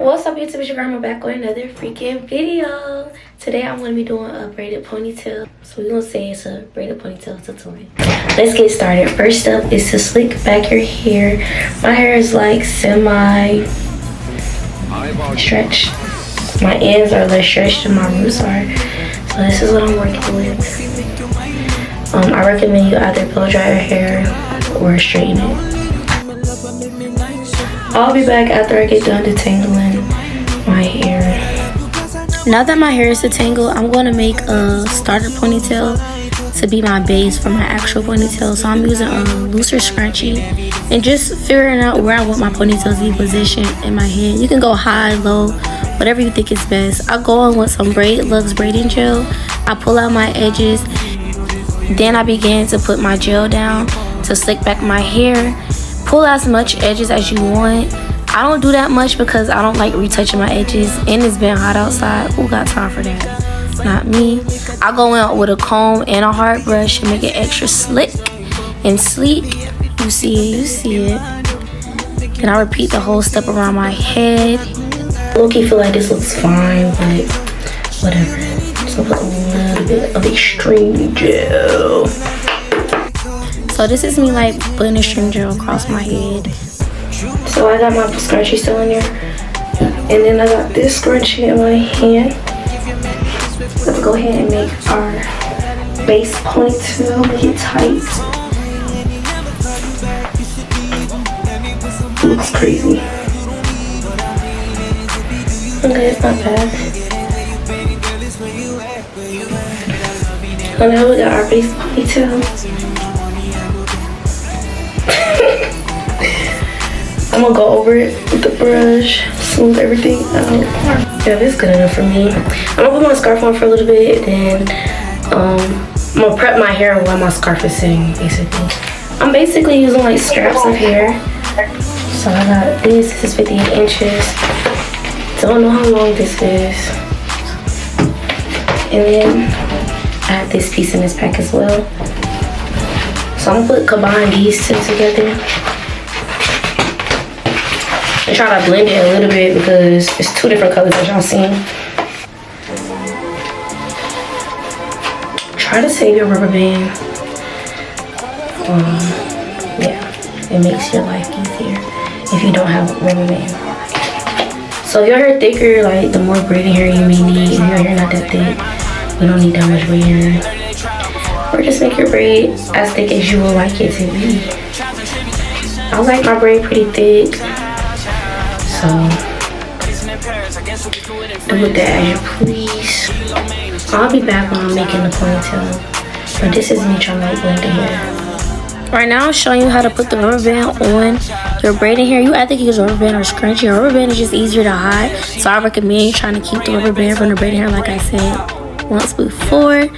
What's up, YouTube? It's your grandma back with another freaking video. Today I'm going to be doing a braided ponytail. So we're going to say it's a braided ponytail tutorial. Let's get started. First up is to slick back your hair. My hair is like semi-stretched. My ends are less stretched than my roots are. So this is what I'm working with. I recommend you either blow dry your hair or straighten it. I'll be back after I get done detangling my hair. Now that my hair is detangled, I'm going to make a starter ponytail to be my base for my actual ponytail. So I'm using a looser scrunchie and just figuring out where I want my ponytail to be positioned in my head. You can go high, low, whatever you think is best. I go on with some Luxe braiding gel. I pull out my edges. Then I begin to put my gel down to slick back my hair. Pull as much edges as you want. I don't do that much because I don't like retouching my edges, and it's been hot outside. Who got time for that? Not me. I go in with a comb and a hard brush and make it extra slick and sleek. You see it, you see it. Then I repeat the whole step around my head. Low-key feel like this looks fine, but whatever. So put a little bit of extreme gel. So this is me like putting a string gel across my head. So I got my scrunchie still in there. And then I got this scrunchie in my hand. Let's go ahead and make our base ponytail. Make it tight. Looks crazy. Okay, it's not bad. So now we got our base ponytail. I'm gonna go over it with the brush, smooth everything out. Yeah, this is good enough for me. I'm gonna put my scarf on for a little bit, then I'm gonna prep my hair while my scarf is sitting, basically. I'm basically using like straps of hair. So I got this is 58 inches. Don't know how long this is. And then I have this piece in this pack as well. So I'm gonna combine these two together. I try to blend it a little bit because it's two different colors as y'all seen. Try to save your rubber band. Yeah, it makes your life easier if you don't have a rubber band. So if your hair thicker, like the more braiding hair you may need. If your hair not that thick, we don't need that much braiding hair. Or just make your braid as thick as you would like it to be. I like my braid pretty thick. So, do with that as you please. I'll be back when I'm making the ponytail. But this is me trying to like blend the hair. Right now I'm showing you how to put the rubber band on your braiding hair. You either use rubber band or scrunchie. Your rubber band is just easier to hide. So I recommend you trying to keep the rubber band from the braiding hair like I said once before.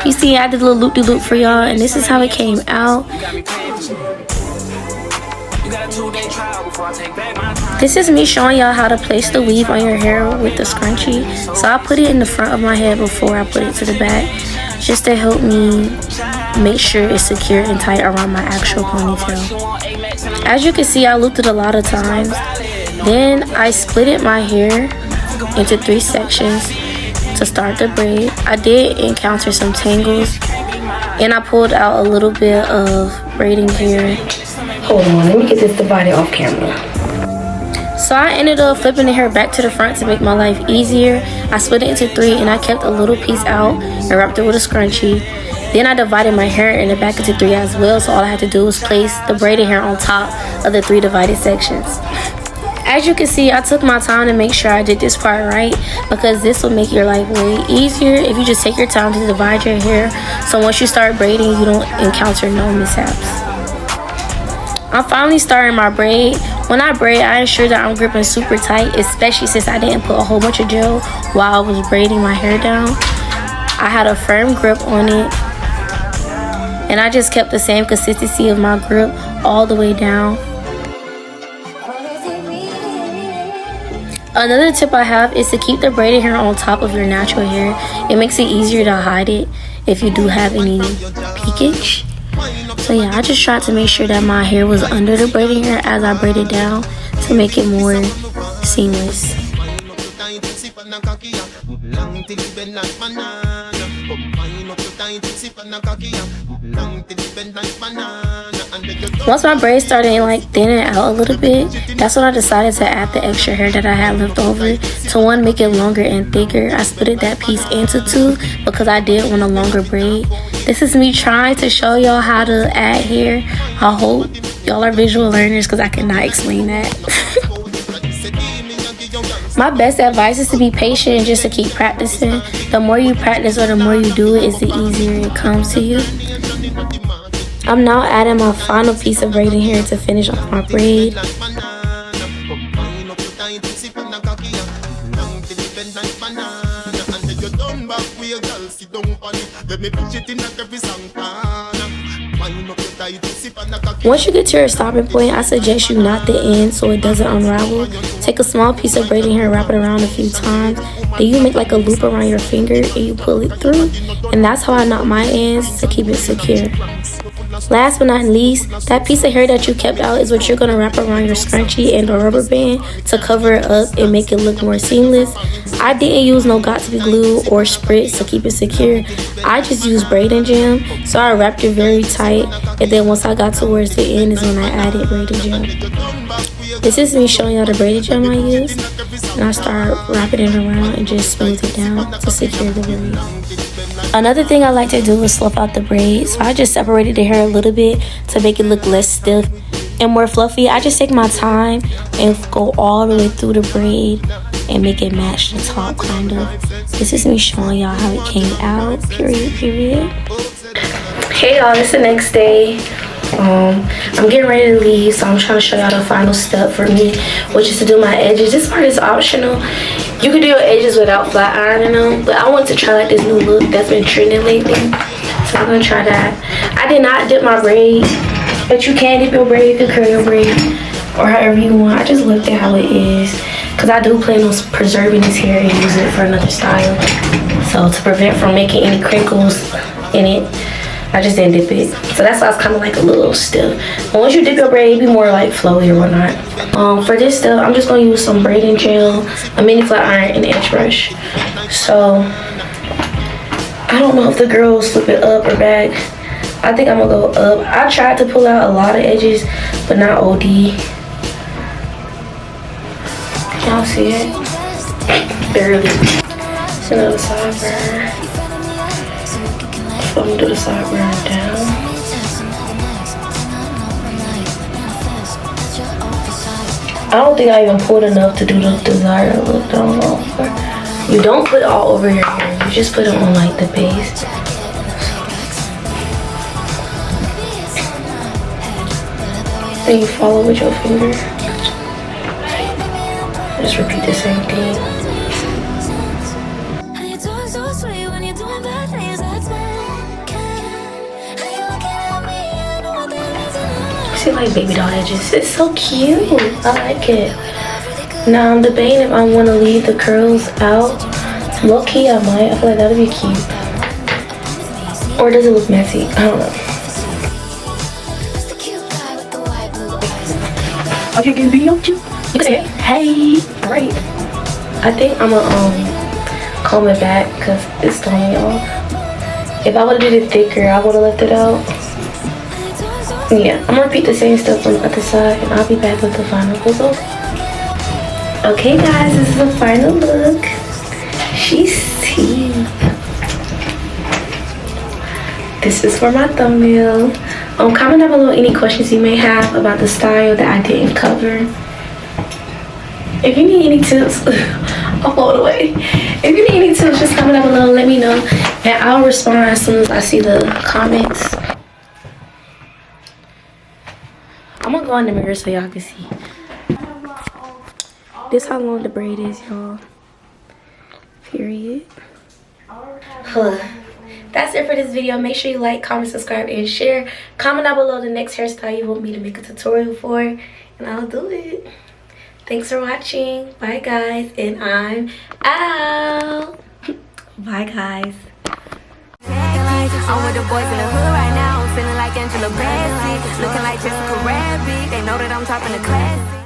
You see I did a little loop-de-loop for y'all, and this is how it came out. This is me showing y'all how to place the weave on your hair with the scrunchie. So I put it in the front of my head before I put it to the back, just to help me make sure it's secure and tight around my actual ponytail. As you can see, I looped it a lot of times. Then I splitted my hair into 3 sections to start the braid. I did encounter some tangles, and I pulled out a little bit of braiding hair. Hold on, let me get this divided off camera. So I ended up flipping the hair back to the front to make my life easier. I split it into 3 and I kept a little piece out and wrapped it with a scrunchie. Then I divided my hair in the back into 3 as well, so all I had to do was place the braided hair on top of the 3 divided sections. As you can see, I took my time to make sure I did this part right, because this will make your life way easier if you just take your time to divide your hair, so once you start braiding you don't encounter no mishaps. I'm finally starting my braid. When I braid, I ensure that I'm gripping super tight, especially since I didn't put a whole bunch of gel while I was braiding my hair down. I had a firm grip on it, and I just kept the same consistency of my grip all the way down. Another tip I have is to keep the braided hair on top of your natural hair. It makes it easier to hide it if you do have any peakage. So yeah, I just tried to make sure that my hair was under the braiding hair as I braided down to make it more seamless. Once my braids started like thinning out a little bit, that's when I decided to add the extra hair that I had left over. To one, make it longer and thicker. I split that piece into two because I did want a longer braid. This is me trying to show y'all how to add hair. I hope y'all are visual learners because I cannot explain that. My best advice is to be patient and just to keep practicing. The more you practice or the more you do it, the easier it comes to you. I'm now adding my final piece of braiding hair to finish off my braid. Once you get to your stopping point, I suggest you knot the end so it doesn't unravel. Take a small piece of braiding hair, wrap it around a few times. Then you make like a loop around your finger and you pull it through. And that's how I knot my ends to keep it secure. Last but not least, that piece of hair that you kept out is what you're going to wrap around your scrunchie and a rubber band to cover it up and make it look more seamless. I didn't use no got-to-be glue or spritz to keep it secure. I just used braiding gel, so I wrapped it very tight, and then once I got towards the end is when I added braiding gel. This is me showing y'all the braiding gel I used, and I start wrapping it around and just smooth it down to secure the braid. Another thing I like to do is fluff out the braid, so I just separated the hair a little bit to make it look less stiff and more fluffy. I just take my time and go all the way through the braid and make it match the top, kind of. This is me showing y'all how it came out, period. Hey y'all, it's the next day. I'm getting ready to leave, so I'm trying to show y'all the final step for me, which is to do my edges. This part is optional. You can do your edges without flat ironing them, but I want to try like this new look that's been trending lately, so I'm gonna try that. I did not dip my braid, but you can dip your braid, you can curl your braid, or however you want. I just looked at how it is, because I do plan on preserving this hair and use it for another style. So to prevent from making any crinkles in it, I just didn't dip it. So that's why it's kind of like a little stiff. But once you dip your braid, it be more like flowy or whatnot. For this stuff, I'm just gonna use some braiding gel, a mini flat iron, and an edge brush. So I don't know if the girls flip it up or back. I think I'm gonna go up. I tried to pull out a lot of edges, but not OD. Y'all see it? Barely. It's another sideburn. I'm gonna do the sideburn down. I don't think I even pulled enough to do the desired look that I'm going for. You don't put it all over your hair. You just put it on like the base. Then you follow with your finger. Just repeat the same thing. See, like baby doll edges. It's so cute. I like it. Now I'm debating if I want to leave the curls out. Low key, I might. I feel like that'd be cute. Or does it look messy? I don't know. Okay, good video too. You can say it. Hey, right. I think I'm gonna comb it back because it's throwing off. If I would have did it thicker, I would have left it out. Yeah, I'm gonna repeat the same stuff on the other side, and I'll be back with the final result. Okay guys, this is the final look. She's cute. This is for my thumbnail. Comment down below any questions you may have about the style that I didn't cover. If you need any tips, I'll hold away. If you need any tips, just comment down below, let me know, and I'll respond as soon as I see the comments. I'm gonna go in the mirror so y'all can see. This how long the braid is, y'all. Period. That's it for this video. Make sure you like, comment, subscribe, and share. Comment down below the next hairstyle you want me to make a tutorial for, and I'll do it. Thanks for watching. Bye guys, and I'm out. Bye guys. I'm with the boys in the hood right now. I'm feeling like Angela Bassett, looking like Jessica Rabbit. They know that I'm topping the class.